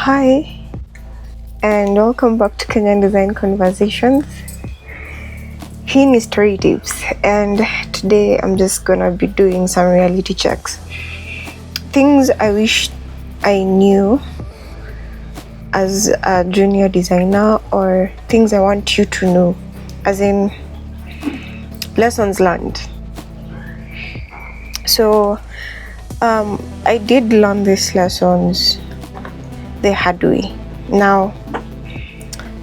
Hi, and welcome back to Kenyan Design Conversations. Hii ni story tips, and today I'm just gonna be doing some reality checks. Things I wish I knew as a junior designer, or things I want you to know, as in lessons learned. So, I did learn these lessons the hard way. Now,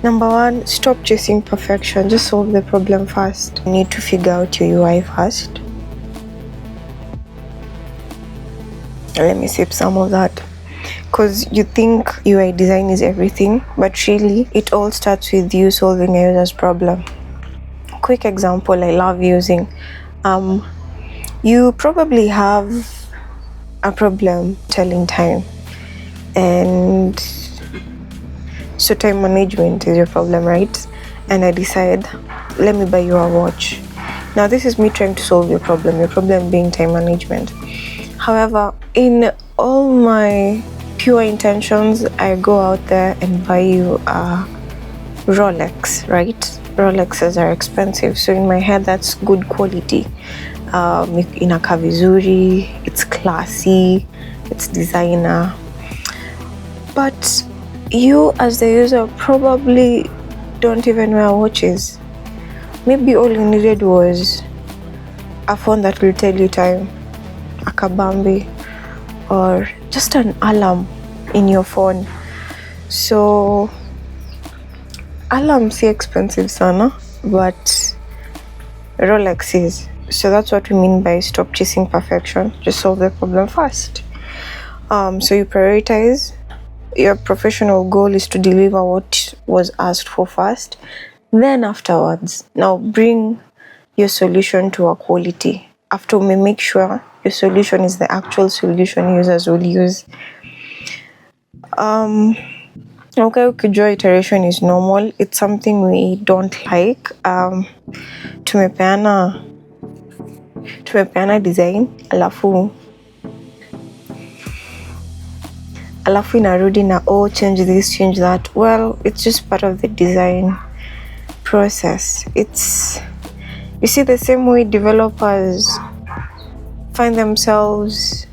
number one, stop chasing perfection. Just solve the problem first. You need to figure out your UI first. Let me sip some of that. Because you think UI design is everything, but really, it all starts with you solving a user's problem. Quick example I love using. You probably have a problem telling time. And so time management is your problem, right? And I decide, let me buy you a watch. Now this is me trying to solve your problem being time management. However, in all my pure intentions, I go out there and buy you a Rolex, right? Rolexes are expensive, so in my head that's good quality. Inakaa vizuri, it's classy, it's designer. But you as the user probably don't even wear watches. Maybe all you needed was a phone that will tell you time, a kabambi, or just an alarm in your phone. So alarm si expensive sana, but Rolex is. So that's what we mean by stop chasing perfection. Just solve the problem first. So you prioritize. Your professional goal is to deliver what was asked for first. Then afterwards, now bring your solution to a quality. After we make sure your solution is the actual solution users will use. Okay, ukijua iteration is normal. It's something we don't like. Tumepeana design, alafu inarudi na change this, change that. Well, it's just part of the design process. It's, you see, the same way developers find themselves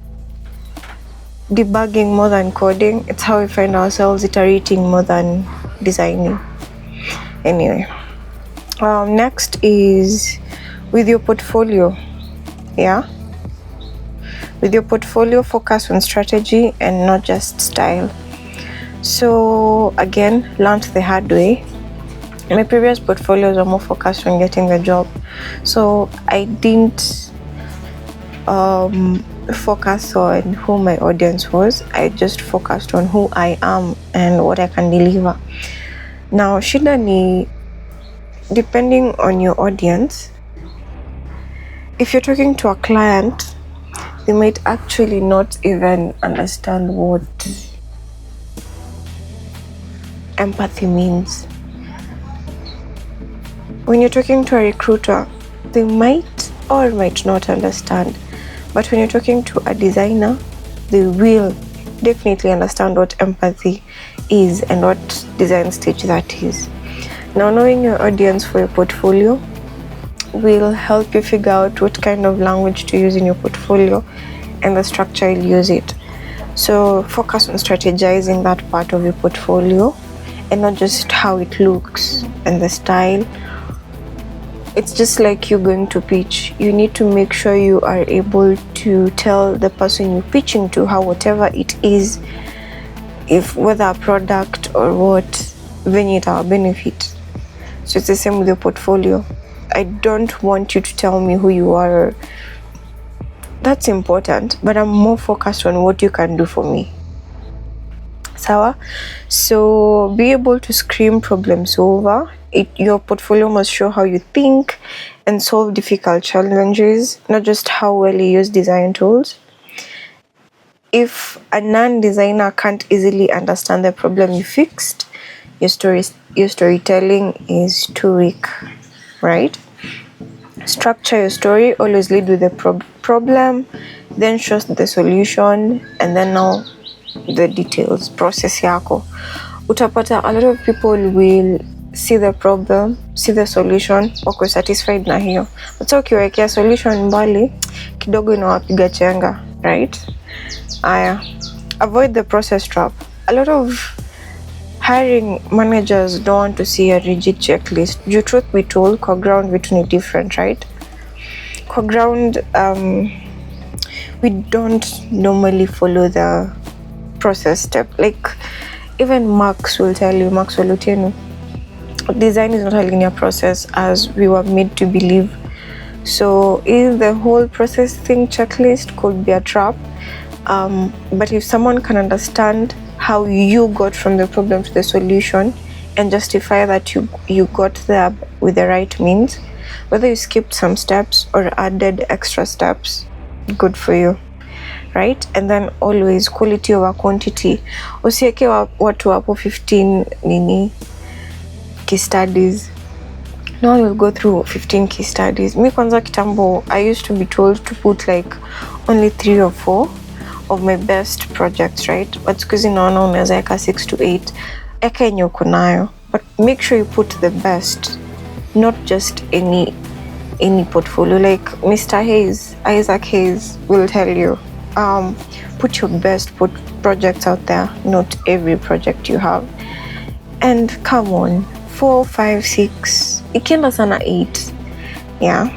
debugging more than coding, it's how we find ourselves iterating more than designing. Anyway, next is with your portfolio. With your portfolio, focus on strategy and not just style. So again, learned the hard way. My previous portfolios are more focused on getting the job. So I didn't focus on who my audience was. I just focused on who I am and what I can deliver. Now, shida ni, depending on your audience, if you're talking to a client, they might actually not even understand what empathy means. When you're talking to a recruiter, they might or might not understand. But when you're talking to a designer, they will definitely understand what empathy is and what design stage that is. Now, knowing your audience for your portfolio will help you figure out what kind of language to use in your portfolio and the structure you'll use it. So focus on strategizing that part of your portfolio and not just how it looks and the style. It's just like you're going to pitch. You need to make sure you are able to tell the person you're pitching to how whatever it is, if whether a product or what, venue it our benefit. So it's the same with your portfolio. I don't want you to tell me who you are. That's important, but I'm more focused on what you can do for me. Sawa? So be able to scream problem solver. Your portfolio must show how you think and solve difficult challenges, not just how well you use design tools. If a non-designer can't easily understand the problem you fixed, your storytelling is too weak, right? Structure your story. Always lead with the problem, then show the solution, and then now the details, process yako, utapata a lot of people will see the problem, see the solution, wako satisfied na hiyo. But ukiwekea solution mbali, kidogo inawapiga chenga, right? Avoid the process trap. A lot of hiring managers don't want to see a rigid checklist. Due truth be told, core ground vitu ni different, right? Core ground, we don't normally follow the process step. Like even Max will tell you, design is not a linear process as we were made to believe. So if the whole process thing checklist could be a trap, but if someone can understand how you got from the problem to the solution and justify that you got there with the right means, whether you skipped some steps or added extra steps, good for you, right? And then always quality over quantity. Usieke watu wapo 15 key studies. No one will go through 15 key studies. Mi kwanza kitambo, I used to be told to put like only 3 or 4 of my best projects, right? But siku hizi naona unaweza eka 6 to 8. Eka yenye uko nayo. But make sure you put the best, not just any portfolio. Like Mr. Isaac Hayes will tell you, put your best projects out there, not every project you have. And come on, 4, 5, 6, ikienda sana 8. Yeah.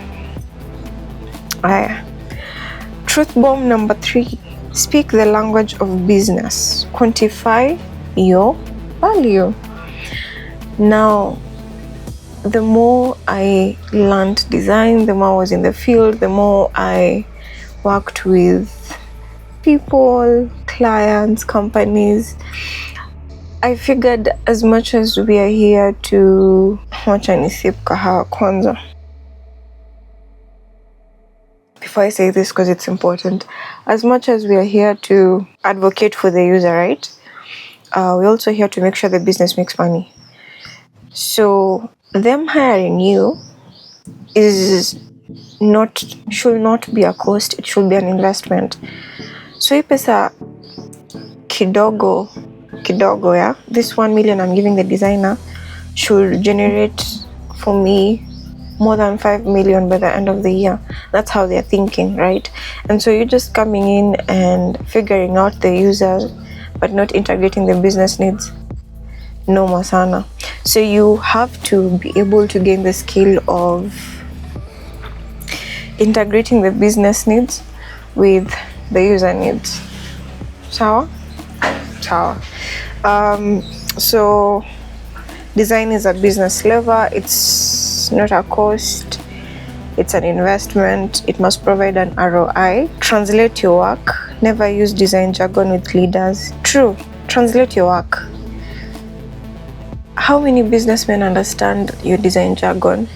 Truth bomb number 3. Speak the language of business. Quantify your value. Now, the more I learned design, the more I was in the field, the more I worked with people, clients, companies, I figured as much as we are here to wacha nisip kahawa kwanza. Before I say this, because it's important, as much as we are here to advocate for the user, right? We're also here to make sure the business makes money. So them hiring you should not be a cost, it should be an investment. So hii pesa kidogo, yeah, this 1 million I'm giving the designer should generate for me more than 5 million by the end of the year. That's how they're thinking, right? And so you're just coming in and figuring out the users, but not integrating the business needs. No masana. So you have to be able to gain the skill of integrating the business needs with the user needs. Sawa? So design is a business lever. It's not a cost. It's an investment. It must provide an ROI. Translate your work. Never use design jargon with leaders. True. Translate your work. How many businessmen understand your design jargon?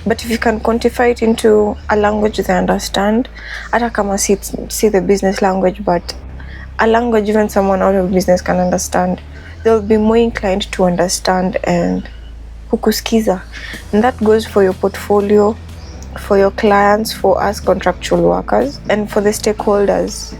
But if you can quantify it into a language they understand, hata kama see the business language, but a language even someone out of business can understand, they'll be more inclined to understand and kukusikiza. And that goes for your portfolio, for your clients, for us contractual workers, and for the stakeholders.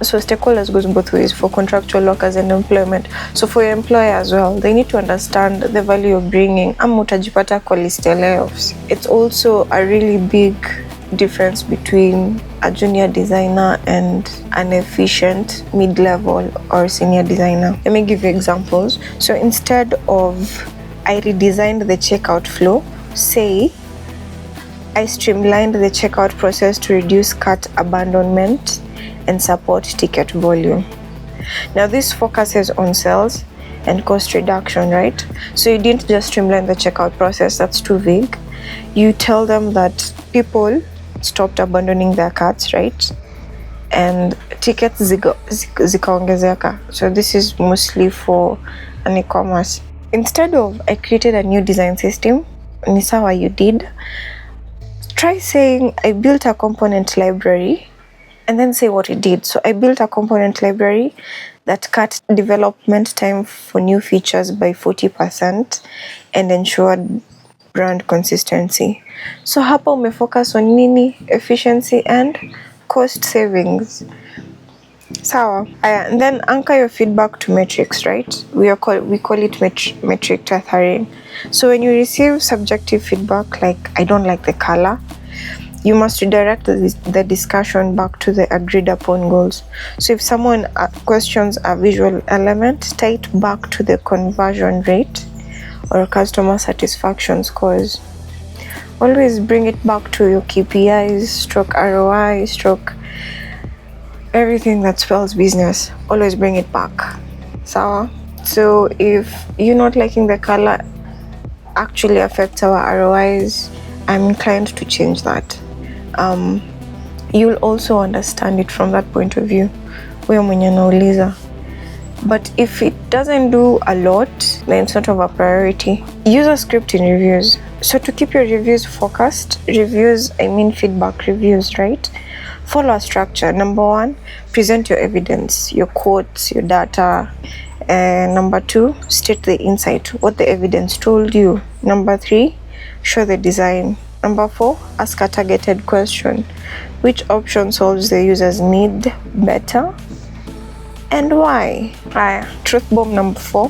So stakeholders goes both ways, for contractual workers and employment. So for your employer as well, they need to understand the value you're bringing. Utajipata kwa list ya layoffs. It's also a really big difference between a junior designer and an efficient mid-level or senior designer. Let me give you examples. So instead of I redesigned the checkout flow, say I streamlined the checkout process to reduce cart abandonment and support ticket volume. Now this focuses on sales and cost reduction, right? So you didn't just streamline the checkout process, that's too vague. You tell them that people stopped abandoning their carts, right? And tickets zikaongezeka. So this is mostly for an e-commerce. Instead of I created a new design system, ni sawa you did, try saying I built a component library and then say what it did. So I built a component library that cut development time for new features by 40% and ensured brand consistency. So hapa umefocus on nini? Efficiency and cost savings. Sawa. And then anchor your feedback to metrics, right? We call it metric tethering. So when you receive subjective feedback like I don't like the color, you must redirect the discussion back to the agreed upon goals. So if someone questions a visual element, tie it back to the conversion rate or customer satisfaction scores. Always bring it back to your KPIs, stroke ROI, stroke everything that spells business. Always bring it back. Sawa? So if you're not liking the color actually affects our ROIs, I'm inclined to change that. You'll also understand it from that point of view. Wewe mwenye nauliza. But if it doesn't do a lot, then it's not of a priority. Use a script in reviews. So to keep your reviews focused, feedback reviews, right? Follow a structure. Number 1, present your evidence, your quotes, your data. Number 2, state the insight, what the evidence told you. Number 3, show the design. Number 4, ask a targeted question. Which option solves the user's need better? And why? Truth bomb number 4,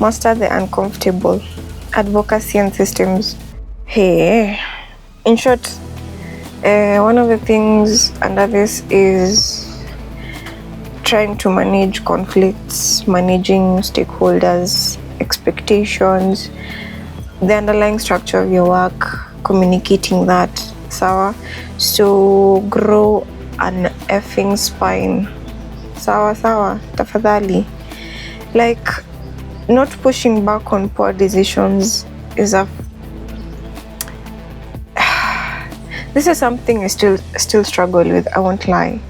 master the uncomfortable. Advocacy and systems. Hey, in short, one of the things under this is trying to manage conflicts, managing stakeholders, expectations, the underlying structure of your work, communicating that, sawa? So grow an effing spine. Sawa, tafadhali. Like, not pushing back on poor decisions is this is something I still struggle with, I won't lie.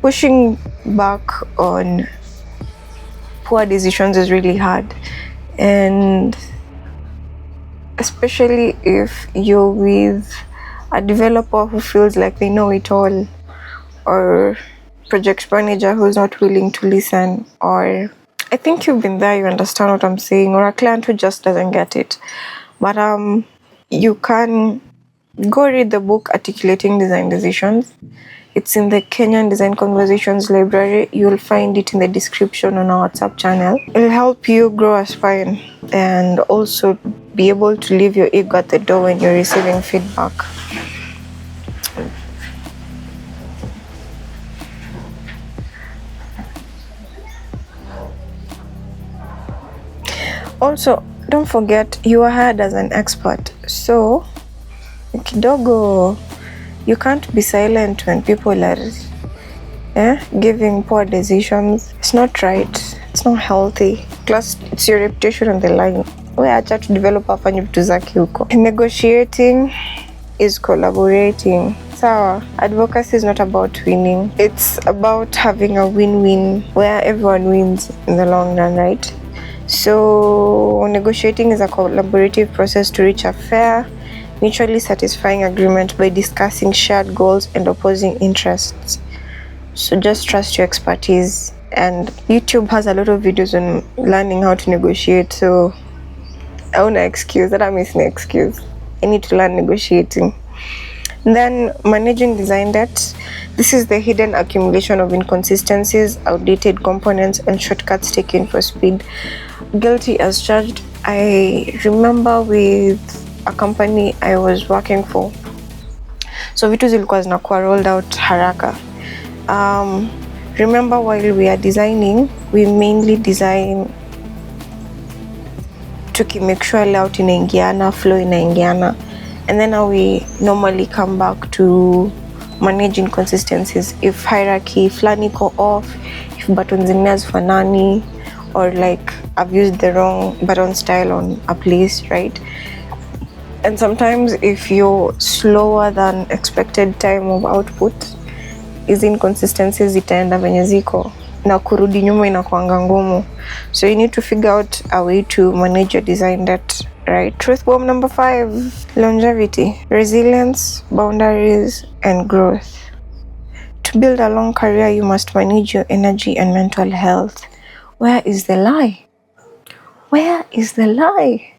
Pushing back on poor decisions is really hard, and especially if you're with a developer who feels like they know it all, or project manager who's not willing to listen, or I think you've been there, you understand what I'm saying, or a client who just doesn't get it. But you can go read the book Articulating Design Decisions. It's in the Kenyan Design Conversations library. You'll find it in the description on our WhatsApp channel. It'll help you grow a spine and also be able to leave your ego at the door when you're receiving feedback. Also, don't forget you are hired as an expert. So, kidogo, you can't be silent when people are giving poor decisions. It's not right. It's not healthy. Plus, it's your reputation on the line. We are trying to develop afanye vitu zake huko. Negotiating is collaborating. Sawa, advocacy is not about winning. It's about having a win-win where everyone wins in the long run, right? So, negotiating is a collaborative process to reach a fair, mutually satisfying agreement by discussing shared goals and opposing interests. So just trust your expertise. And YouTube has a lot of videos on learning how to negotiate. So Hauna excuse, that I'm missing excuse. I need to learn negotiating. And then managing design debt. This is the hidden accumulation of inconsistencies, outdated components, and shortcuts taken for speed. Guilty as charged. I remember with a company I was working for, so vitu zilikuwa zinakuwa rolled out haraka. Remember, while we are designing, we mainly design to make sure layout inaingiana, flow inaingiana, and then now we normally come back to manage inconsistencies. If hierarchy flani iko off, if buttons zingine hazifanani, or like I've used the wrong button style on a place, right? And sometimes if you're slower than expected time of output, hizi inconsistencies zitaenda venye ziko na kurudi nyuma inakuanga ngumu. So you need to figure out a way to manage your design debt, right? Truth bomb number 5, longevity, resilience, boundaries, and growth. To build a long career, you must manage your energy and mental health. Where is the lie? Where is the lie?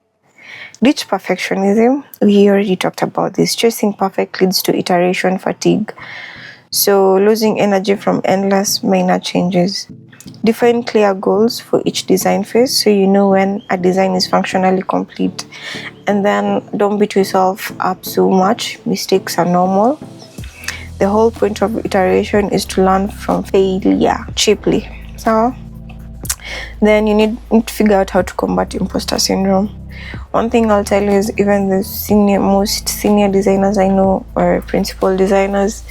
Ditch perfectionism. We already talked about this. Chasing perfect leads to iteration fatigue. So losing energy from endless minor changes. Define clear goals for each design phase so you know when a design is functionally complete. And then don't beat yourself up so much. Mistakes are normal. The whole point of iteration is to learn from failure cheaply. So then you need to figure out how to combat imposter syndrome. One thing I'll tell you is even the most senior designers I know, or principal designers,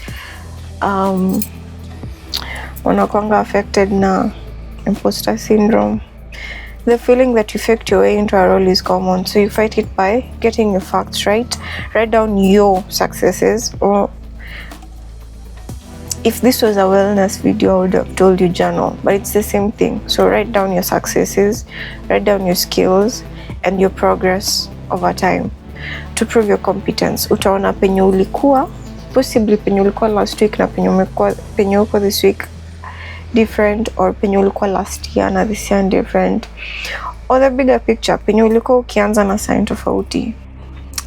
wanakwanga affected na imposter syndrome. The feeling that you faked your way into a role is common, so you fight it by getting your facts right. Write down your successes, or if this was a wellness video, I would have told you journal, but it's the same thing. So write down your successes, write down your skills and your progress over time to prove your competence. Utaona penye ulikuwa, possibly penye ulikuwa last week na penye uko this week different, or penye ulikuwa last year na this year different, or the bigger picture, penye ulikuwa ukianza na sign tofauti.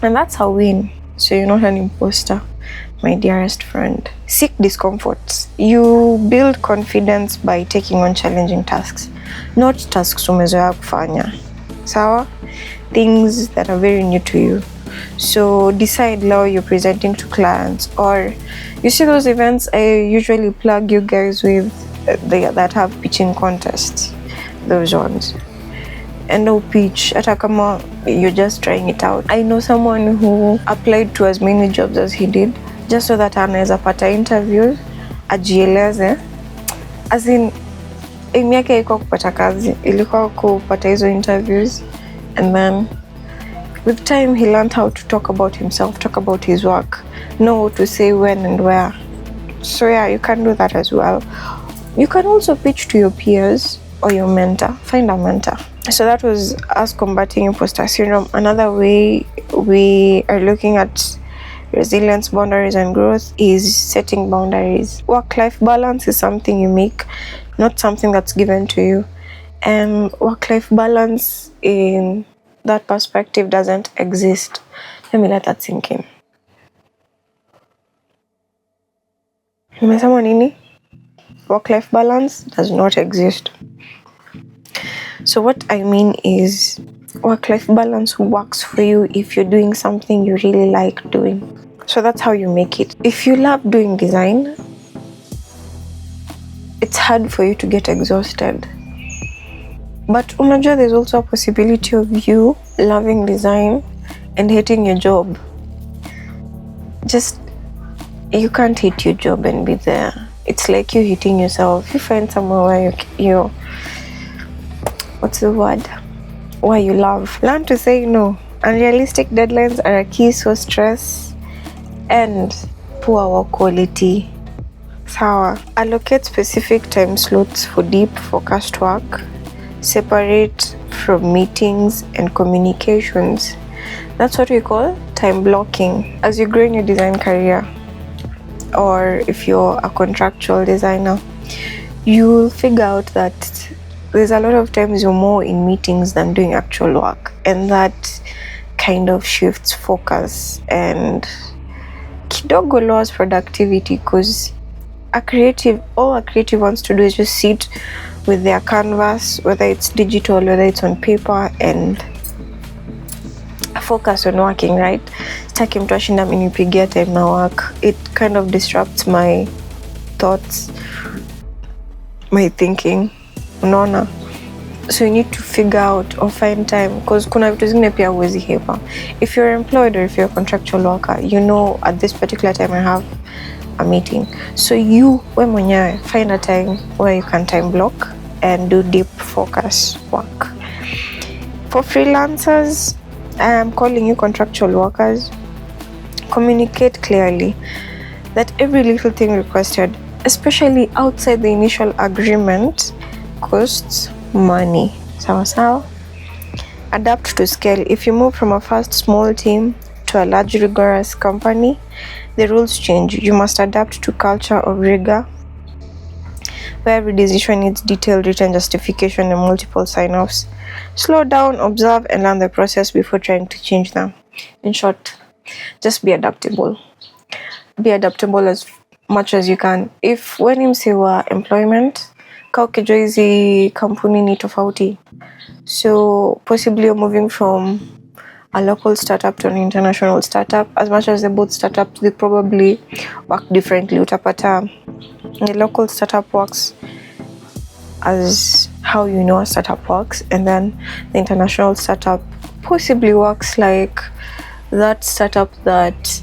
And that's how win. So you're not an imposter, my dearest friend. Seek discomfort. You build confidence by taking on challenging tasks, not tasks umezoea kufanya. Sawa? Things that are very new to you. So decide how you're presenting to clients, or you see those events I usually plug you guys with that have pitching contests, those ones. And no pitch, hata kama you're just trying it out. I know someone who applied to as many jobs as he did just so that anaweza pata interviews, ajieleze. As in, aim yake haikuwa kupata kazi, ilikuwa kupata hizo interviews. And then with time he learned how to talk about himself, talk about his work, know what to say when and where. So yeah, you can do that as well. You can also pitch to your peers or your mentor. Find a mentor. So that was us combating imposter syndrome. Another way we are looking at resilience, boundaries, and growth is setting boundaries. Work-life balance is something you make, not something that's given to you. And work-life balance in that perspective doesn't exist. Let me let that sink in. Umesema nini? Work-life balance does not exist. So what I mean is, work-life balance works for you if you're doing something you really like doing. So that's how you make it. If you love doing design, it's hard for you to get exhausted. But unajua, there's also a possibility of you loving design and hating your job. Just, you can't hate your job and be there. It's like you hating yourself. You find somewhere where you what's the word? Where you love. Learn to say no. Unrealistic deadlines are a key source stress and poor work quality. Sawa. Allocate specific time slots for deep focused work. Separate from meetings and communications. That's what we call time blocking. As you grow in your design career, or if you're a contractual designer, you'll figure out that there's a lot of times you're more in meetings than doing actual work, and that kind of shifts focus and kidogo lowers productivity, because all a creative wants to do is just sit with their canvas, whether it's digital, whether it's on paper, and focus on working, right? Sitaki mtu ashinda amenipigia time na work. It kind of disrupts my thoughts, my thinking. Unaona? So you need to figure out or find time, because kuna vitu zingine pia huwezi hepa. If you're employed or if you're a contractual worker, you know at this particular time I have a meeting. So we mwenyewe find a time where you can time block and do deep focus work. For freelancers, I am calling you contractual workers, communicate clearly that every little thing requested, especially outside the initial agreement, costs money. Sawa. Adapt to scale. If you move from a fast small team to a large rigorous company, the rules change. You must adapt to culture of rigor, where every decision needs detailed written justification and multiple sign-offs. Slow down, observe, and learn the process before trying to change them. In short, just be adaptable. Be adaptable as much as you can. If when you say employment, ka ukijua hizi kampuni ni tofauti, so possibly you're moving from a local startup to an international startup. As much as they're both startups, they probably work differently. Utapata the local startup works as how you know a startup works, and then the international startup possibly works like that startup that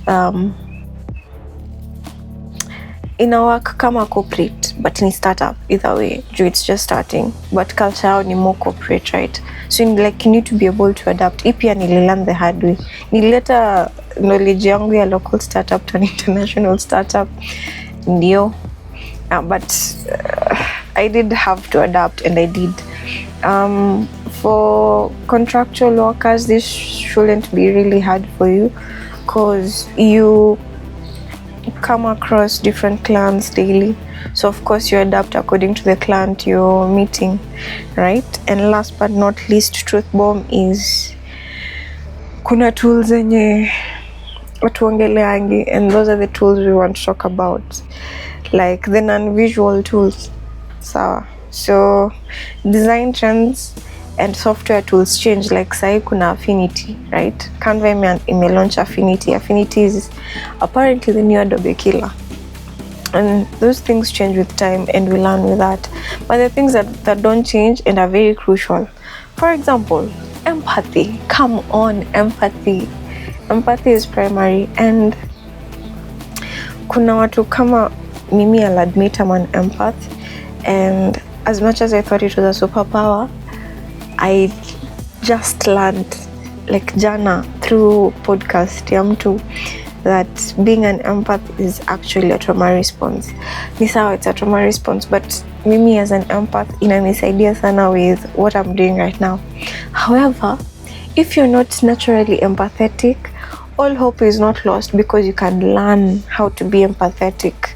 ina work kama corporate but ni startup. Either way, it's just starting, but culture yao ni more corporate, right? So like you need to be able to adapt. Pia nililearn the hard way. Nilileta knowledge yangu ya local startup to an international startup, ndio, but I did have to adapt, and I did. For contractual workers, this shouldn't be really hard for you, because you come across different clients daily, so of course you adapt according to the client you're meeting, right? And last but not least, truth bomb is kuna tools zenye watuongeleangi, and those are the tools we want to talk about, like the non-visual tools. So design trends and software tools change. Like sai kuna Affinity, right? Canva ime-launch Affinity. Affinity is apparently the new Adobe killer, and those things change with time, and we learn with that. But the things that don't change and are very crucial, for example, empathy. Come on, empathy is primary, and kuna watu kama mimi, I'll admit I'm an empath, and as much as I thought it was a superpower, I just learned like jana through podcast ya mtu that being an empath is actually a trauma response. Ni sawa, it's a trauma response, but mimi as an empath inanisaidia sana with what I'm doing right now. However, if you're not naturally empathetic, all hope is not lost, because you can learn how to be empathetic.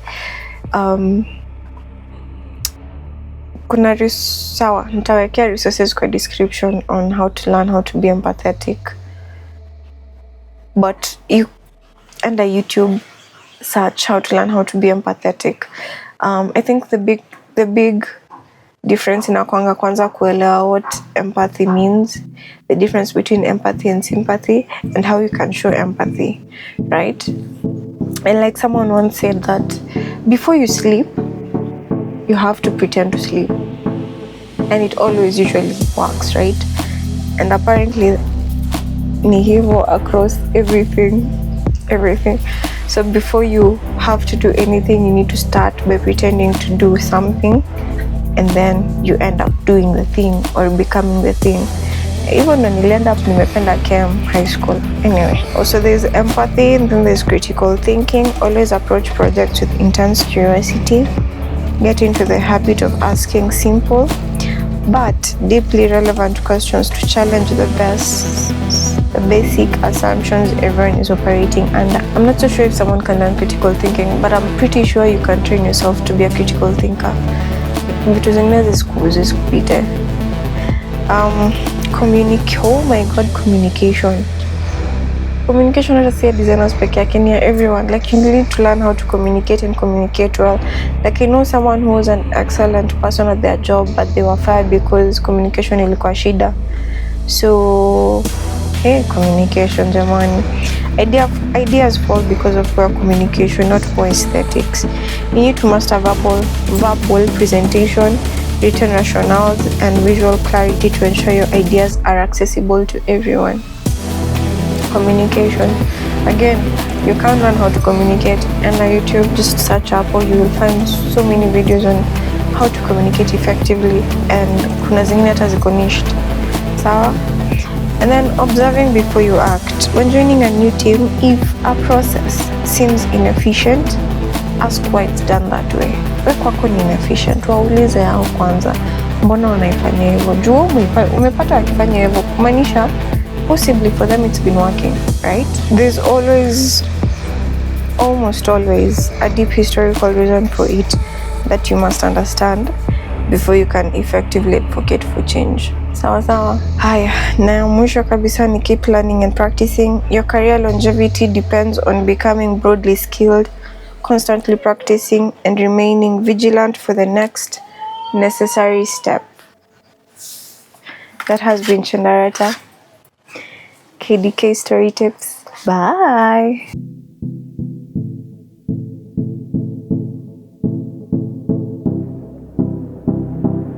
Kuna sawa, nitawekea resources kwa description on how to learn how to be empathetic, but you under YouTube search how to learn how to be empathetic. I think the big difference inakwanga kwanza kuelewa what empathy means, the difference between empathy and sympathy, and how you can show empathy, right? And like someone once said that before you sleep, you have to pretend to sleep, and it always usually works, right? And apparently ni hivyo across everything. So before you have to do anything, you need to start by pretending to do something, and then you end up doing the thing or becoming the thing. Even when you end up nimependa chem high school. Anyway, also there's empathy, and then there's critical thinking. Always approach projects with intense curiosity. Get into the habit of asking simple but deeply relevant questions to challenge the basic assumptions everyone is operating under. I'm not so sure if someone can learn critical thinking, but I'm pretty sure you can train yourself to be a critical thinker. Vitu zingine zisipite. Oh my god, communication. Communication not just designers peke yake, ni everyone. Like you need to learn how to communicate and communicate well. Like I know someone who was an excellent person at their job, but they were fired because communication ilikuwa shida. So communication jamani. Ideas fall because of poor communication, not poor aesthetics. You need to master verbal presentation, written rationales, and visual clarity to ensure your ideas are accessible to everyone. Communication. Again, you can't learn how to communicate, and on YouTube, just search up, or you will find so many videos on how to communicate effectively, and kuna zingine hata ziko niched. Sawa? And then observing before you act. When joining a new team, if a process seems inefficient, ask why it's done that way. We kwako ni inefficient, waulize hao kwanza, mbona wanaifanya hivyo? Juu umepata wakifanya hivyo, kumaanisha possibly for them it's been working, right? There's almost always a deep historical reason for it that you must understand before you can effectively advocate for change. Sawa. Haya, na mwisho kabisa ni keep learning and practicing. Your career longevity depends on becoming broadly skilled, constantly practicing and remaining vigilant for the next necessary step. That has been Chandarata. KDK Story Tips. Bye.